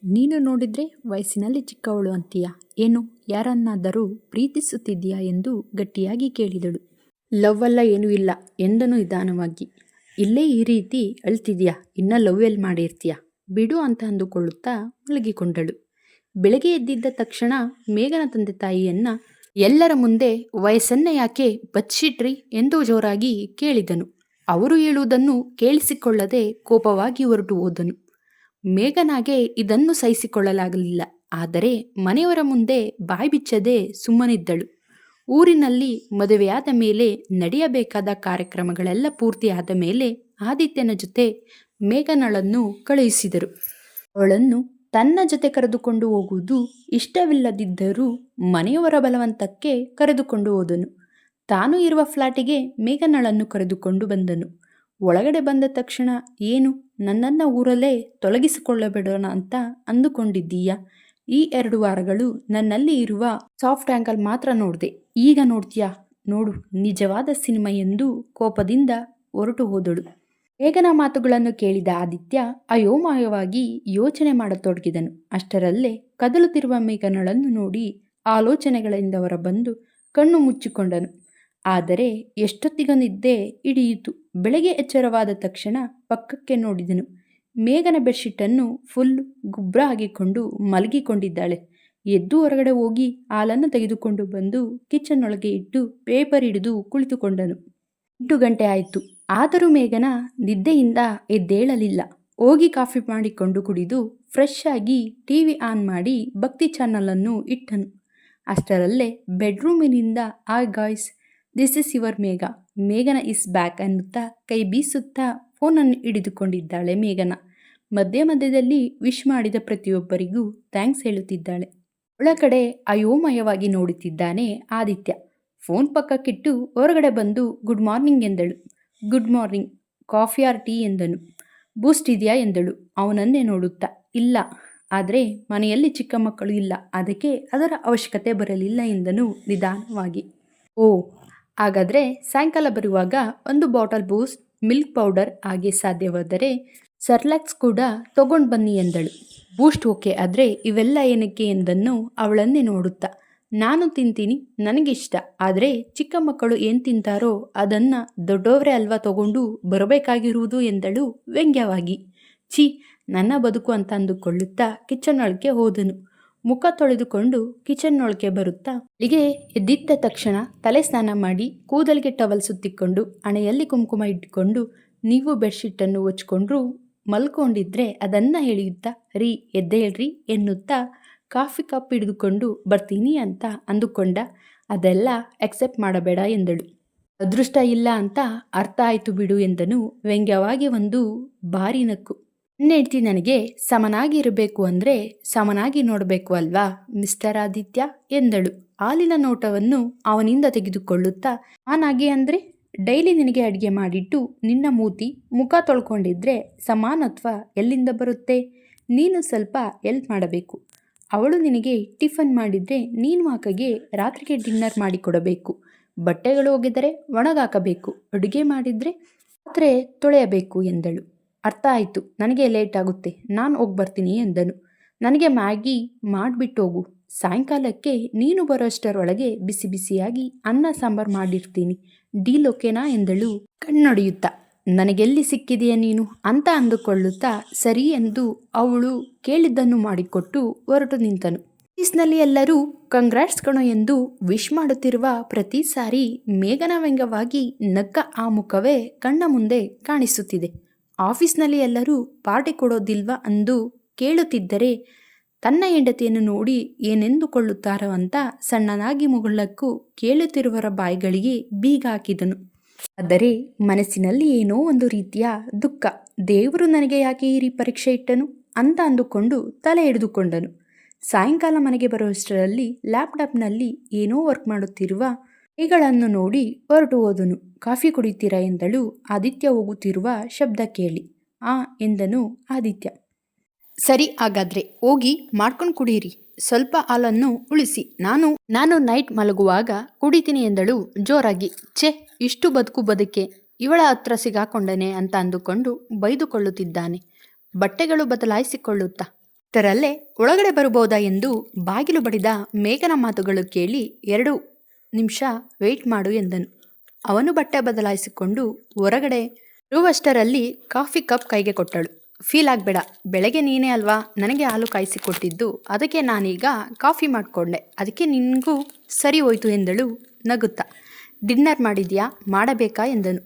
ನೀನು ನೋಡಿದ್ರೆ ವಯಸ್ಸಿನಲ್ಲಿ ಚಿಕ್ಕವಳು ಅಂತೀಯ, ಏನು ಯಾರನ್ನಾದರೂ ಪ್ರೀತಿಸುತ್ತಿದ್ದೀಯಾ ಎಂದು ಗಟ್ಟಿಯಾಗಿ ಕೇಳಿದಳು. ಲವ್ ಅಲ್ಲ ಏನೂ ಇಲ್ಲ ಎಂದನು ನಿಧಾನವಾಗಿ. ಇಲ್ಲೇ ಈ ರೀತಿ ಅಳ್ತಿದ್ಯಾ, ಇನ್ನ ಲವ್ ಎಲ್ಲಿ ಮಾಡಿರ್ತೀಯ ಬಿಡು ಅಂತ ಅಂದುಕೊಳ್ಳುತ್ತಾ ಮಲಗಿಕೊಂಡಳು. ಬೆಳಗ್ಗೆ ಎದ್ದಿದ್ದ ತಕ್ಷಣ ಮೇಘನ ತಂದೆ ತಾಯಿಯನ್ನ ಎಲ್ಲರ ಮುಂದೆ ವಯಸ್ಸನ್ನ ಯಾಕೆ ಬಚ್ಚಿಟ್ರಿ ಎಂದು ಜೋರಾಗಿ ಕೇಳಿದನು. ಅವರು ಹೇಳುವುದನ್ನು ಕೇಳಿಸಿಕೊಳ್ಳದೆ ಕೋಪವಾಗಿ ಹೊರಟು ಹೋದನು. ಮೇಘನಾಗೆ ಇದನ್ನು ಸಹಿಸಿಕೊಳ್ಳಲಾಗಲಿಲ್ಲ. ಆದರೆ ಮನೆಯವರ ಮುಂದೆ ಬಾಯಿ ಬಿಚ್ಚದೆ ಸುಮ್ಮನಿದ್ದಳು. ಊರಿನಲ್ಲಿ ಮದುವೆಯಾದ ಮೇಲೆ ನಡೆಯಬೇಕಾದ ಕಾರ್ಯಕ್ರಮಗಳೆಲ್ಲ ಪೂರ್ತಿಯಾದ ಮೇಲೆ ಆದಿತ್ಯನ ಜೊತೆ ಮೇಘನಳನ್ನು ಕಳುಹಿಸಿದರು. ಅವಳನ್ನು ತನ್ನ ಜೊತೆ ಕರೆದುಕೊಂಡು ಹೋಗುವುದು ಇಷ್ಟವಿಲ್ಲದಿದ್ದರೂ ಮನೆಯವರ ಬಲವಂತಕ್ಕೆ ಕರೆದುಕೊಂಡು ಹೋದನು. ತಾನು ಇರುವ ಫ್ಲಾಟಿಗೆ ಮೇಘನಳನ್ನು ಕರೆದುಕೊಂಡು ಬಂದನು. ಒಳಗಡೆ ಬಂದ ತಕ್ಷಣ, ಏನು ನನ್ನನ್ನು ಊರಲ್ಲೇ ತೊಲಗಿಸಿಕೊಳ್ಳಬೇಡೋಣ ಅಂತ ಅಂದುಕೊಂಡಿದ್ದೀಯಾ? ಈ 2 ವಾರಗಳು ನನ್ನಲ್ಲಿ ಇರುವ ಸಾಫ್ಟ್ ಆ್ಯಂಗಲ್ ಮಾತ್ರ ನೋಡಿದೆ, ಈಗ ನೋಡ್ತೀಯಾ? ನೋಡು ನಿಜವಾದ ಸಿನಿಮಾ ಎಂದು ಕೋಪದಿಂದ ಹೊರಟು ಹೋದಳು. ಮೇಘನ ಮಾತುಗಳನ್ನು ಕೇಳಿದ ಆದಿತ್ಯ ಅಯೋಮಯವಾಗಿ ಯೋಚನೆ ಮಾಡತೊಡಗಿದನು. ಅಷ್ಟರಲ್ಲೇ ಕದಲುತ್ತಿರುವ ಮೇಘನಳನ್ನು ನೋಡಿ ಆಲೋಚನೆಗಳಿಂದ ಹೊರಬಂದು ಕಣ್ಣು ಮುಚ್ಚಿಕೊಂಡನು. ಆದರೆ ಎಷ್ಟೊತ್ತಿಗೆ ನಿದ್ದೆ ಹಿಡಿಯಿತು. ಬೆಳಗ್ಗೆ ಎಚ್ಚರವಾದ ತಕ್ಷಣ ಪಕ್ಕಕ್ಕೆ ನೋಡಿದನು. ಮೇಘನ ಬೆಡ್ಶೀಟನ್ನು ಫುಲ್ ಗುಬ್ರ ಹಾಕಿಕೊಂಡು ಮಲಗಿಕೊಂಡಿದ್ದಾಳೆ. ಎದ್ದು ಹೊರಗಡೆ ಹೋಗಿ ಹಾಲನ್ನು ತೆಗೆದುಕೊಂಡು ಬಂದು ಕಿಚನ್ ಒಳಗೆ ಇಟ್ಟು ಪೇಪರ್ ಹಿಡಿದು ಕುಳಿತುಕೊಂಡನು. 8 ಗಂಟೆ ಆಯಿತು. ಆದರೂ ಮೇಘನ ನಿದ್ದೆಯಿಂದ ಎದ್ದೇಳಲಿಲ್ಲ. ಹೋಗಿ ಕಾಫಿ ಮಾಡಿಕೊಂಡು ಕುಡಿದು ಫ್ರೆಶ್ ಆಗಿ ಟಿವಿ ಆನ್ ಮಾಡಿ ಭಕ್ತಿ ಚಾನಲನ್ನು ಇಟ್ಟನು. ಅಷ್ಟರಲ್ಲೇ ಬೆಡ್ರೂಮಿನಿಂದ hi guys, this is your Megha, ಮೇಘನ ಇಸ್ ಬ್ಯಾಕ್ ಅನ್ನುತ್ತಾ ಕೈ ಬೀಸುತ್ತಾ ಫೋನನ್ನು ಹಿಡಿದುಕೊಂಡಿದ್ದಾಳೆ ಮೇಘನ. ಮಧ್ಯ ಮಧ್ಯದಲ್ಲಿ ವಿಶ್ ಮಾಡಿದ ಪ್ರತಿಯೊಬ್ಬರಿಗೂ ಥ್ಯಾಂಕ್ಸ್ ಹೇಳುತ್ತಿದ್ದಾಳೆ. ಒಳಗಡೆ ಅಯೋಮಯವಾಗಿ ನೋಡುತ್ತಿದ್ದಾನೆ ಆದಿತ್ಯ. ಫೋನ್ ಪಕ್ಕಕ್ಕಿಟ್ಟು ಹೊರಗಡೆ ಬಂದು ಗುಡ್ ಮಾರ್ನಿಂಗ್ ಎಂದಳು. Good morning, coffee or tea ಎಂದನು. ಬೂಸ್ಟ್ ಇದೆಯಾ ಎಂದಳು ಅವನನ್ನೇ ನೋಡುತ್ತಾ. ಇಲ್ಲ, ಆದರೆ ಮನೆಯಲ್ಲಿ ಚಿಕ್ಕ ಮಕ್ಕಳು ಇಲ್ಲ, ಅದಕ್ಕೆ ಅದರ ಅವಶ್ಯಕತೆ ಬರಲಿಲ್ಲ ಎಂದನು ನಿಧಾನವಾಗಿ. ಓ, ಹಾಗಾದರೆ ಸಾಯಂಕಾಲ ಬರುವಾಗ 1 ಬಾಟಲ್ ಬೂಸ್ಟ್, ಮಿಲ್ಕ್ ಪೌಡರ್, ಹಾಗೆ ಸಾಧ್ಯವಾದರೆ ಸರ್ಲಾಕ್ಸ್ ಕೂಡ ತಗೊಂಡು ಬನ್ನಿ ಎಂದಳು. ಬೂಸ್ಟ್ ಓಕೆ, ಆದರೆ ಇವೆಲ್ಲ ಏನಕ್ಕೆ ಎಂದನ್ನು ಅವಳನ್ನೇ ನೋಡುತ್ತಾ. ನಾನು ತಿಂತೀನಿ, ನನಗಿಷ್ಟ, ಆದರೆ ಚಿಕ್ಕ ಮಕ್ಕಳು ಏನು ತಿಂತಾರೋ ಅದನ್ನು ದೊಡ್ಡವರೇ ಅಲ್ವಾ ತಗೊಂಡು ಬರಬೇಕಾಗಿರುವುದು ಎಂದಳು ವ್ಯಂಗ್ಯವಾಗಿ. ಛೀ, ನನ್ನ ಬದುಕು ಅಂತ ಅಂದುಕೊಳ್ಳುತ್ತಾ ಕಿಚನ್ ಒಳಗೆ ಹೋದನು. ಮುಖ ತೊಳೆದುಕೊಂಡು ಕಿಚನ್ ಒಳಗೆ ಬರುತ್ತಾ ಅಲ್ಲಿಗೆ ಎದ್ದಿದ್ದ ತಕ್ಷಣ ತಲೆ ಸ್ನಾನ ಮಾಡಿ ಕೂದಲಿಗೆ ಟವಲ್ ಸುತ್ತಿಕೊಂಡು ಹಣೆಯಲ್ಲಿ ಕುಂಕುಮ ಇಟ್ಟುಕೊಂಡು ನೀವು ಬೆಡ್ಶೀಟನ್ನು ಹೊಚ್ಕೊಂಡ್ರು ಮಲ್ಕೊಂಡಿದ್ರೆ ಅದನ್ನು ಎಳೆಯುತ್ತಾ ರೀ ಎದ್ದೇಳ್ರಿ ಎನ್ನುತ್ತಾ ಕಾಫಿ ಕಪ್ ಹಿಡಿದುಕೊಂಡು ಬರ್ತೀನಿ ಅಂತ ಅಂದುಕೊಂಡ. ಅದೆಲ್ಲ ಎಕ್ಸೆಪ್ಟ್ ಮಾಡಬೇಡ ಎಂದಳು. ಅದೃಷ್ಟ ಇಲ್ಲ ಅಂತ ಅರ್ಥ ಆಯಿತು ಬಿಡು ಎಂದನು ವ್ಯಂಗ್ಯವಾಗಿ ಒಂದು ಬಾರಿ ನಕ್ಕು. ನನ್ನ ಹೆಂಡತಿ ನನಗೆ ಸಮನಾಗಿ ಇರಬೇಕು ಅಂದರೆ ಸಮನಾಗಿ ನೋಡಬೇಕು ಅಲ್ವಾ ಮಿಸ್ಟರ್ ಆದಿತ್ಯ ಎಂದಳು ಹಾಲಿನ ನೋಟವನ್ನು ಅವನಿಂದ ತೆಗೆದುಕೊಳ್ಳುತ್ತಾ. ನಾನಾಗೆ ಅಂದರೆ ಡೈಲಿ ನಿನಗೆ ಅಡುಗೆ ಮಾಡಿಟ್ಟು ನಿನ್ನ ಮುಖ ತೊಳ್ಕೊಂಡಿದ್ರೆ ಸಮಾನತ್ವ ಎಲ್ಲಿಂದ ಬರುತ್ತೆ? ನೀನು ಸ್ವಲ್ಪ ಹೆಲ್ಪ್ ಮಾಡಬೇಕು. ಅವಳು ನಿನಗೆ ಟಿಫನ್ ಮಾಡಿದರೆ ನೀನು ಆಕೆಗೆ ರಾತ್ರಿಗೆ ಡಿನ್ನರ್ ಮಾಡಿಕೊಡಬೇಕು. ಬಟ್ಟೆಗಳು ಒಗೆದರೆ ಒಣಗಾಕಬೇಕು. ಅಡುಗೆ ಮಾಡಿದರೆ ಪಾತ್ರೆ ತೊಳೆಯಬೇಕು ಎಂದಳು. ಅರ್ಥ ಆಯಿತು, ನನಗೆ ಲೇಟ್ ಆಗುತ್ತೆ, ನಾನು ಹೋಗಿ ಬರ್ತೀನಿ ಎಂದನು. ನನಗೆ ಮ್ಯಾಗಿ ಮಾಡಿಬಿಟ್ಟು ಹೋಗು, ಸಾಯಂಕಾಲಕ್ಕೆ ನೀನು ಬರೋಷ್ಟರೊಳಗೆ ಬಿಸಿ ಬಿಸಿಯಾಗಿ ಅನ್ನ ಸಾಂಬಾರು ಮಾಡಿರ್ತೀನಿ, ಡೀಲ್ ಓಕೆನಾ ಎಂದಳು ಕಣ್ಣೊಡೆಯುತ್ತಾ. ನನಗೆಲ್ಲಿ ಸಿಕ್ಕಿದೆಯಾ ನೀನು ಅಂತ ಅಂದುಕೊಳ್ಳುತ್ತಾ ಸರಿ ಎಂದು ಅವಳು ಕೇಳಿದ್ದನ್ನು ಮಾಡಿಕೊಟ್ಟು ಹೊರಟು ನಿಂತನು. ಆಫೀಸ್ನಲ್ಲಿ ಎಲ್ಲರೂ ಕಂಗ್ರಾಟ್ಸ್ ಕಣೋ ಎಂದು ವಿಶ್ ಮಾಡುತ್ತಿರುವ ಪ್ರತಿ ಸಾರಿ ಮೇಘನ ವ್ಯಂಗ್ಯವಾಗಿ ನಕ್ಕ ಆ ಮುಖವೇ ಕಣ್ಣ ಮುಂದೆ ಕಾಣಿಸುತ್ತಿದೆ. ಆಫೀಸ್ನಲ್ಲಿ ಎಲ್ಲರೂ ಪಾರ್ಟಿ ಕೊಡೋದಿಲ್ವಾ ಅಂದು ಕೇಳುತ್ತಿದ್ದರೆ ತನ್ನ ಹೆಂಡತಿಯನ್ನು ನೋಡಿ ಏನೆಂದುಕೊಳ್ಳುತ್ತಾರೋ ಅಂತ ಸಣ್ಣನಾಗಿ ಮುಗುಳಕ್ಕೂ ಕೇಳುತ್ತಿರುವರ ಬಾಯಿಗಳಿಗೆ ಬೀಗ ಹಾಕಿದನು. ಆದರೆ ಮನಸ್ಸಿನಲ್ಲಿ ಏನೋ ಒಂದು ರೀತಿಯ ದುಃಖ. ದೇವರು ನನಗೆ ಯಾಕೆ ಈ ಪರೀಕ್ಷೆ ಇಟ್ಟನು ಅಂತ ಅಂದುಕೊಂಡು ತಲೆ ಹಿಡಿದುಕೊಂಡನು. ಸಾಯಂಕಾಲ ಮನೆಗೆ ಬರುವಷ್ಟರಲ್ಲಿ ಲ್ಯಾಪ್ಟಾಪ್ನಲ್ಲಿ ಏನೋ ವರ್ಕ್ ಮಾಡುತ್ತಿರುವ ಕೈಗಳನ್ನು ನೋಡಿ ಹೊರಟು ಹೋದನು. ಕಾಫಿ ಕುಡಿತೀರಾ ಎಂದಳು ಆದಿತ್ಯ ಹೋಗುತ್ತಿರುವ ಶಬ್ದ ಕೇಳಿ. ಎಂದನು ಆದಿತ್ಯ. ಸರಿ, ಹಾಗಾದ್ರೆ ಹೋಗಿ ಮಾಡ್ಕೊಂಡು ಕುಡೀರಿ, ಸ್ವಲ್ಪ ಹಾಲನ್ನು ಉಳಿಸಿ, ನಾನು ನೈಟ್ ಮಲಗುವಾಗ ಕುಡಿತೀನಿ ಎಂದಳು ಜೋರಾಗಿ. ಛೆ, ಇಷ್ಟು ಬದುಕೆ ಇವಳ ಹತ್ರ ಸಿಗಾಕೊಂಡನೆ ಅಂತ ಅಂದುಕೊಂಡು ಬೈದುಕೊಳ್ಳುತ್ತಿದ್ದಾನೆ. ಬಟ್ಟೆಗಳು ಬದಲಾಯಿಸಿಕೊಳ್ಳುತ್ತಾ ಇಷ್ಟರಲ್ಲೇ ಒಳಗಡೆ ಬರಬಹುದಾ ಎಂದು ಬಾಗಿಲು ಬಡಿದ ಮೇಘನ ಮಾತುಗಳು ಕೇಳಿ 2 ನಿಮಿಷ ವೆಯ್ಟ್ ಮಾಡು ಎಂದನು. ಅವನು ಬಟ್ಟೆ ಬದಲಾಯಿಸಿಕೊಂಡು ಹೊರಗಡೆ ಇರುವಷ್ಟರಲ್ಲಿ ಕಾಫಿ ಕಪ್ ಕೈಗೆ ಕೊಟ್ಟಳು. ಫೀಲ್ ಆಗಬೇಡ, ಬೆಳಗ್ಗೆ ನೀನೇ ಅಲ್ವಾ ನನಗೆ ಹಾಲು ಕಾಯಿಸಿಕೊಟ್ಟಿದ್ದು, ಅದಕ್ಕೆ ನಾನೀಗ ಕಾಫಿ ಮಾಡಿಕೊಂಡೆ, ಅದಕ್ಕೆ ನಿನಗೂ ಸರಿ ಹೋಯ್ತು ಎಂದಳು ನಗುತ್ತಾ. ಡಿನ್ನರ್ ಮಾಡಿದ್ಯಾ, ಮಾಡಬೇಕಾ ಎಂದನು.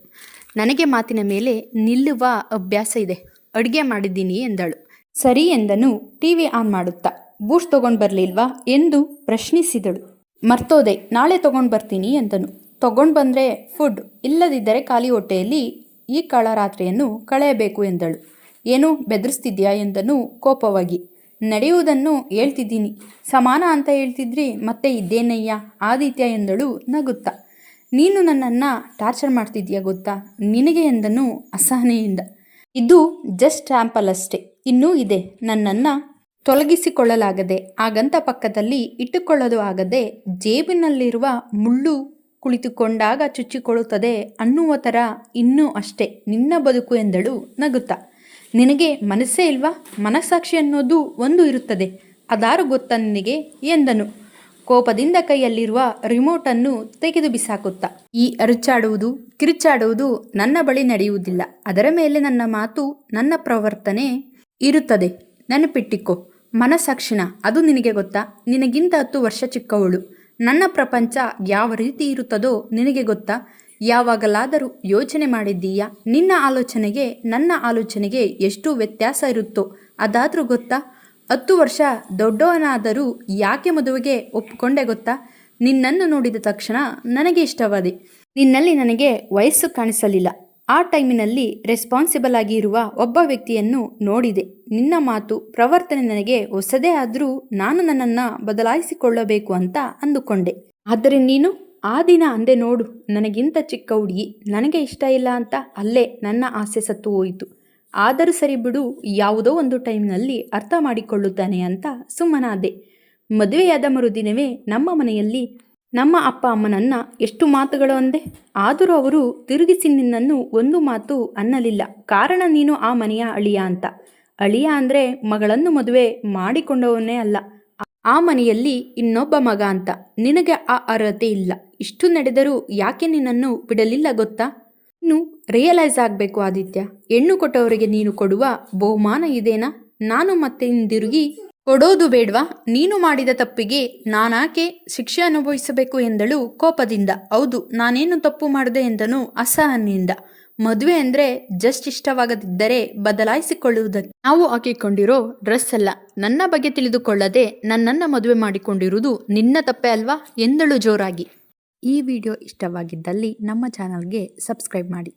ನನಗೆ ಮಾತಿನ ಮೇಲೆ ನಿಲ್ಲುವ ಅಭ್ಯಾಸ ಇದೆ, ಅಡುಗೆ ಮಾಡಿದ್ದೀನಿ ಎಂದಳು. ಸರಿ ಎಂದನು ಟಿವಿ ಆನ್ ಮಾಡುತ್ತಾ. ಬೂಸ್ಟ್ ತೊಗೊಂಡು ಬರಲಿಲ್ವಾ ಎಂದು ಪ್ರಶ್ನಿಸಿದಳು. ಮರ್ತೋದೆ, ನಾಳೆ ತೊಗೊಂಡು ಬರ್ತೀನಿ ಎಂದನು. ತೊಗೊಂಡು ಬಂದರೆ ಫುಡ್, ಇಲ್ಲದಿದ್ದರೆ ಖಾಲಿ ಹೊಟ್ಟೆಯಲ್ಲಿ ಈ ಕಳರಾತ್ರಿಯನ್ನು ಕಳೆಯಬೇಕು ಎಂದಳು. ಏನು ಬೆದರಿಸ್ತಿದ್ಯಾ ಎಂದನು ಕೋಪವಾಗಿ. ನಡೆಯುವುದನ್ನು ಹೇಳ್ತಿದ್ದೀನಿ, ಸಮಾನ ಅಂತ ಹೇಳ್ತಿದ್ರಿ, ಮತ್ತೆ ಇದ್ದೇನಯ್ಯ ಆದಿತ್ಯ ಎಂದಳು ನಗುತ್ತಾ. ನೀನು ನನ್ನನ್ನು ಟಾರ್ಚರ್ ಮಾಡ್ತಿದ್ಯಾ ಗೊತ್ತಾ ನಿನಗೆ ಎಂದನು ಅಸಹನೆಯಿಂದ. ಇದು ಜಸ್ಟ್ ಸ್ಯಾಂಪಲ್ ಅಷ್ಟೇ, ಇನ್ನೂ ಇದೆ. ನನ್ನನ್ನು ತೊಲಗಿಸಿಕೊಳ್ಳಲಾಗದೆ, ಆಗಂತ ಪಕ್ಕದಲ್ಲಿ ಇಟ್ಟುಕೊಳ್ಳಲು ಆಗದೆ, ಜೇಬಿನಲ್ಲಿರುವ ಮುಳ್ಳು ಕುಳಿತುಕೊಂಡಾಗ ಚುಚ್ಚಿಕೊಳ್ಳುತ್ತದೆ ಅನ್ನುವ ಥರ ಇನ್ನೂ ಅಷ್ಟೇ ನಿನ್ನ ಬದುಕು ಎಂದಳು ನಗುತ್ತಾ. ನಿನಗೆ ಮನಸ್ಸೇ ಇಲ್ವಾ? ಮನಸ್ಸಾಕ್ಷಿ ಅನ್ನೋದು ಒಂದು ಇರುತ್ತದೆ, ಅದಾರು ಗೊತ್ತಾ ನಿನಗೆ ಎಂದನು ಕೋಪದಿಂದ ಕೈಯಲ್ಲಿರುವ ರಿಮೋಟನ್ನು ತೆಗೆದು ಬಿಸಾಕುತ್ತಾ. ಈ ಅರಚಾಡುವುದು ಕಿರುಚಾಡುವುದು ನನ್ನ ಬಳಿ ನಡೆಯುವುದಿಲ್ಲ. ಅದರ ಮೇಲೆ ನನ್ನ ಮಾತು, ನನ್ನ ಪ್ರವರ್ತನೆ ಇರುತ್ತದೆ. ನೆನಪಿಟ್ಟಿಕೋ, ಮನಸ್ಸಾಕ್ಷಿನ ಅದು ನಿನಗೆ ಗೊತ್ತಾ? ನಿನಗಿಂತ 10 ವರ್ಷ ಚಿಕ್ಕವಳು. ನನ್ನ ಪ್ರಪಂಚ ಯಾವ ರೀತಿ ಇರುತ್ತದೋ ನಿನಗೆ ಗೊತ್ತಾ? ಯಾವಾಗಲಾದರೂ ಯೋಚನೆ ಮಾಡಿದ್ದೀಯಾ? ನಿನ್ನ ಆಲೋಚನೆಗೆ ನನ್ನ ಆಲೋಚನೆಗೆ ಎಷ್ಟು ವ್ಯತ್ಯಾಸ ಇರುತ್ತೋ ಅದಾದರೂ ಗೊತ್ತಾ? 10 ವರ್ಷ ದೊಡ್ಡವನಾದರೂ ಯಾಕೆ ಮದುವೆಗೆ ಒಪ್ಪಿಕೊಂಡೆ ಗೊತ್ತಾ? ನಿನ್ನನ್ನು ನೋಡಿದ ತಕ್ಷಣ ನನಗೆ ಇಷ್ಟವಾದೆ. ನಿನ್ನಲ್ಲಿ ನನಗೆ ವಯಸ್ಸು ಕಾಣಿಸಲಿಲ್ಲ. ಆ ಟೈಮಿನಲ್ಲಿ ರೆಸ್ಪಾನ್ಸಿಬಲ್ ಆಗಿ ಇರುವ ಒಬ್ಬ ವ್ಯಕ್ತಿಯನ್ನು ನೋಡಿದೆ. ನಿನ್ನ ಮಾತು ಪ್ರವರ್ತನೆ ನನಗೆ ಹೊಸದೇ ಆದರೂ ನಾನು ನನ್ನನ್ನು ಬದಲಾಯಿಸಿಕೊಳ್ಳಬೇಕು ಅಂತ ಅಂದುಕೊಂಡೆ. ಆದರೆ ನೀನು ಆ ದಿನ ಅಂದೆ ನೋಡು, ನನಗಿಂತ ಚಿಕ್ಕ ಹುಡುಗಿ, ನನಗೆ ಇಷ್ಟ ಇಲ್ಲ ಅಂತ. ಅಲ್ಲೇ ನನ್ನ ಆಸೆ ಸತ್ತು ಹೋಯಿತು. ಆದರೂ ಸರಿ ಬಿಡು, ಯಾವುದೋ ಒಂದು ಟೈಮ್ನಲ್ಲಿ ಅರ್ಥ ಮಾಡಿಕೊಳ್ಳುತ್ತಾನೆ ಅಂತ ಸುಮ್ಮನಾದೆ. ಮದುವೆಯಾದ ಮರುದಿನವೇ ನಮ್ಮ ಮನೆಯಲ್ಲಿ ನಮ್ಮ ಅಪ್ಪ ಅಮ್ಮನನ್ನು ಎಷ್ಟು ಮಾತುಗಳು ಅಂದೆ. ಆದರೂ ಅವರು ತಿರುಗಿಸಿ ನಿನ್ನನ್ನು ಒಂದು ಮಾತು ಅನ್ನಲಿಲ್ಲ. ಕಾರಣ ನೀನು ಆ ಮನೆಯ ಅಳಿಯ ಅಂತ. ಅಳಿಯ ಅಂದರೆ ಮಗಳನ್ನು ಮದುವೆ ಮಾಡಿಕೊಂಡವನೇ ಅಲ್ಲ, ಆ ಮನೆಯಲ್ಲಿ ಇನ್ನೊಬ್ಬ ಮಗ ಅಂತ. ನಿನಗೆ ಆ ಅರ್ಹತೆ ಇಲ್ಲ. ಇಷ್ಟು ನಡೆದರೂ ಯಾಕೆ ನಿನ್ನನ್ನು ಬಿಡಲಿಲ್ಲ ಗೊತ್ತಾ? ಇನ್ನು ರಿಯಲೈಸ್ ಆಗಬೇಕು ಆದಿತ್ಯ. ಹೆಣ್ಣು ಕೊಟ್ಟವರಿಗೆ ನೀನು ಕೊಡುವ ಬಹುಮಾನ ಇದೇನಾ? ನಾನು ಮತ್ತೆ ಹಿಂದಿರುಗಿ ಕೊಡೋದು ಬೇಡ್ವಾ? ನೀನು ಮಾಡಿದ ತಪ್ಪಿಗೆ ನಾನಾಕೆ ಶಿಕ್ಷೆ ಅನುಭವಿಸಬೇಕು ಎಂದಳು ಕೋಪದಿಂದ. ಹೌದು, ನಾನೇನು ತಪ್ಪು ಮಾಡಿದೆ ಎಂದನು ಅಸಹನೆಯಿಂದ. ಮದುವೆ ಅಂದರೆ ಜಸ್ಟ್ ಇಷ್ಟವಾಗದಿದ್ದರೆ ಬದಲಾಯಿಸಿಕೊಳ್ಳುವುದಕ್ಕೆ ನಾವು ಹಾಕಿಕೊಂಡಿರೋ ಡ್ರೆಸ್ ಅಲ್ಲ. ನನ್ನ ಬಗ್ಗೆ ತಿಳಿದುಕೊಳ್ಳದೆ ನನ್ನನ್ನು ಮದುವೆ ಮಾಡಿಕೊಂಡಿರುವುದು ನಿನ್ನ ತಪ್ಪೇ ಅಲ್ವಾ ಎಂದಳು ಜೋರಾಗಿ. ಈ ವಿಡಿಯೋ ಇಷ್ಟವಾಗಿದ್ದಲ್ಲಿ ನಮ್ಮ ಚಾನಲ್ಗೆ ಸಬ್ಸ್ಕ್ರೈಬ್ ಮಾಡಿ.